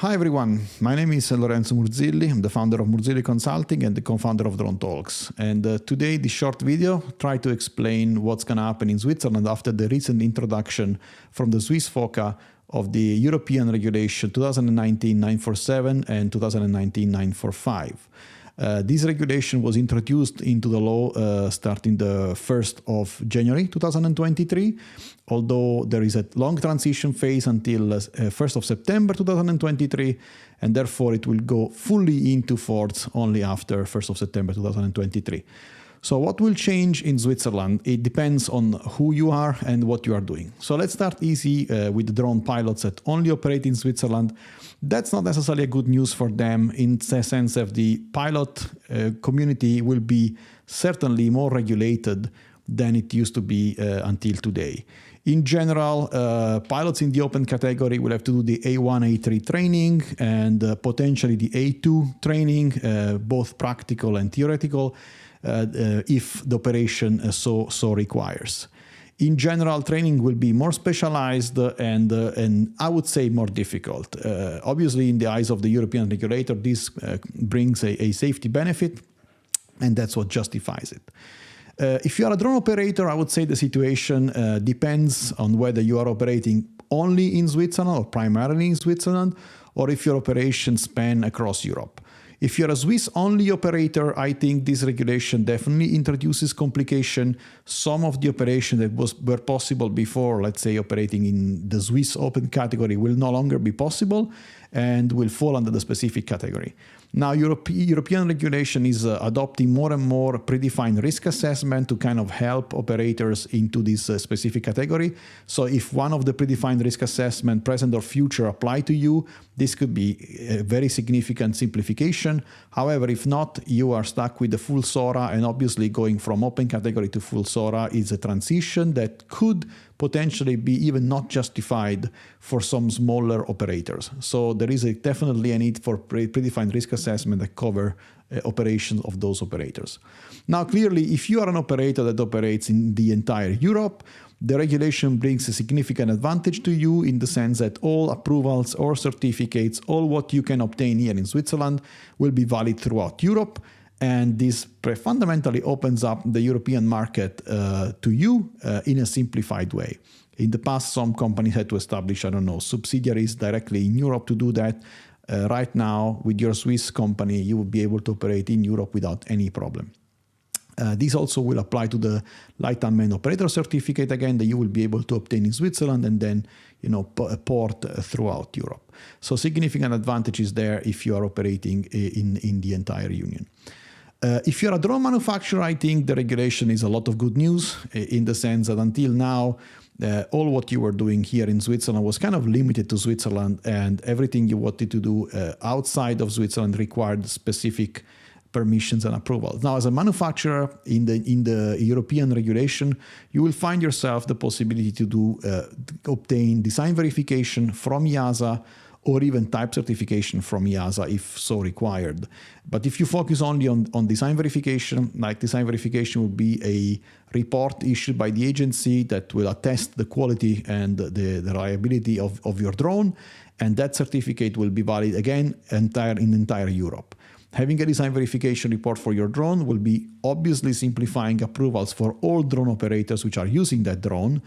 Hi everyone, my name is Lorenzo Murzilli. I'm the founder of Murzilli Consulting and the co-founder of DroneTalks. And today, this short video try to explain what's going to happen in Switzerland after the recent introduction from the Swiss FOCA of the European regulation 2019-947 and 2019-945. This regulation was introduced into the law starting the 1st of January 2023, although there is a long transition phase until 1st of September 2023, and therefore it will go fully into force only after 1st of September 2023. So what will change in Switzerland? It depends on who you are and what you are doing. So let's start easy with the drone pilots that only operate in Switzerland. That's not necessarily a good news for them in the sense that the pilot community will be certainly more regulated than it used to be until today. In general, pilots in the open category will have to do the A1, A3 training and potentially the A2 training, both practical and theoretical, if the operation so requires. In general, training will be more specialized and I would say more difficult. Obviously, in the eyes of the European regulator, this brings a safety benefit, and that's what justifies it. If you are a drone operator, I would say the situation depends on whether you are operating only in Switzerland or primarily in Switzerland, or if your operations span across Europe. If you're a Swiss-only operator, I think this regulation definitely introduces complication. Some of the operations that were possible before, let's say operating in the Swiss open category, will no longer be possible and will fall under the specific category. Now, European regulation is adopting more and more predefined risk assessment to kind of help operators into this specific category. So if one of the predefined risk assessment, present or future, apply to you, this could be a very significant simplification. However, if not, you are stuck with the full SORA, and obviously going from open category to full SORA is a transition that could potentially be even not justified for some smaller operators. So there is definitely a need for predefined risk assessment that cover operations of those operators. Now, clearly, if you are an operator that operates in the entire Europe, the regulation brings a significant advantage to you in the sense that all approvals or certificates, all what you can obtain here in Switzerland will be valid throughout Europe. And this fundamentally opens up the European market to you in a simplified way. In the past, some companies had to establish, subsidiaries directly in Europe to do that. Right now, with your Swiss company, you will be able to operate in Europe without any problem. This also will apply to the light unmanned operator certificate, again, that you will be able to obtain in Switzerland and then, port throughout Europe. So significant advantages there if you are operating in the entire union. If you're a drone manufacturer, I think the regulation is a lot of good news in the sense that until now, all what you were doing here in Switzerland was kind of limited to Switzerland, and everything you wanted to do outside of Switzerland required specific permissions and approvals. Now, as a manufacturer in the European regulation, you will find yourself the possibility to obtain design verification from EASA or even type certification from EASA if so required. But if you focus only on design verification, design verification will be a report issued by the agency that will attest the quality and the reliability of your drone, and that certificate will be valid again in entire Europe. Having a design verification report for your drone will be obviously simplifying approvals for all drone operators which are using that drone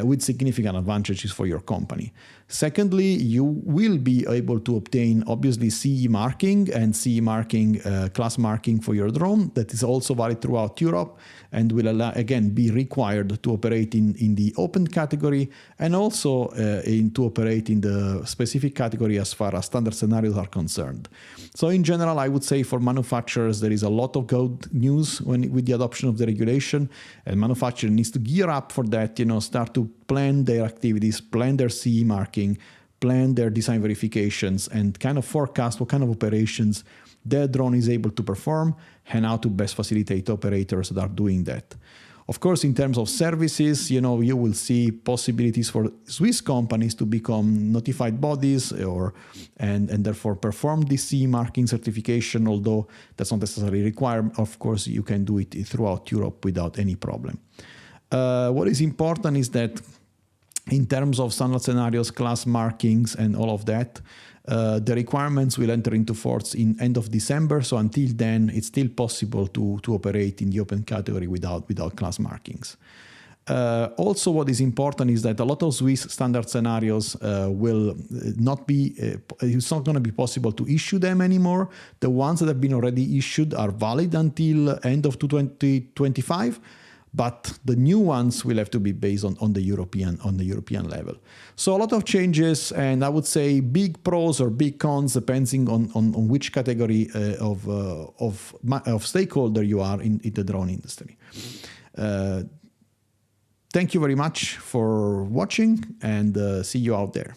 with significant advantages for your company. Secondly, you will be able to obtain obviously CE marking and CE marking class marking for your drone that is also valid throughout Europe and will again be required to operate in the open category and also to operate in the specific category as far as standard scenarios are concerned. So in general, I would say for manufacturers, there is a lot of good news with the adoption of the regulation, and manufacturer needs to gear up for that, start to plan their activities, plan their CE marking, plan their design verifications, and kind of forecast what kind of operations their drone is able to perform and how to best facilitate operators that are doing that. Of course, in terms of services, you will see possibilities for Swiss companies to become notified bodies and therefore perform this CE marking certification, although that's not necessarily required. Of course, you can do it throughout Europe without any problem. What is important is that in terms of standard scenarios, class markings, and all of that. The requirements will enter into force in end of December, so until then, it's still possible to operate in the open category without class markings. Also, what is important is that a lot of Swiss standard scenarios will not be, it's not going to be possible to issue them anymore. The ones that have been already issued are valid until end of 2025. But the new ones will have to be based on the European level. So a lot of changes, and I would say big pros or big cons depending on which category of stakeholder you are in the drone industry. Thank you very much for watching, and see you out there.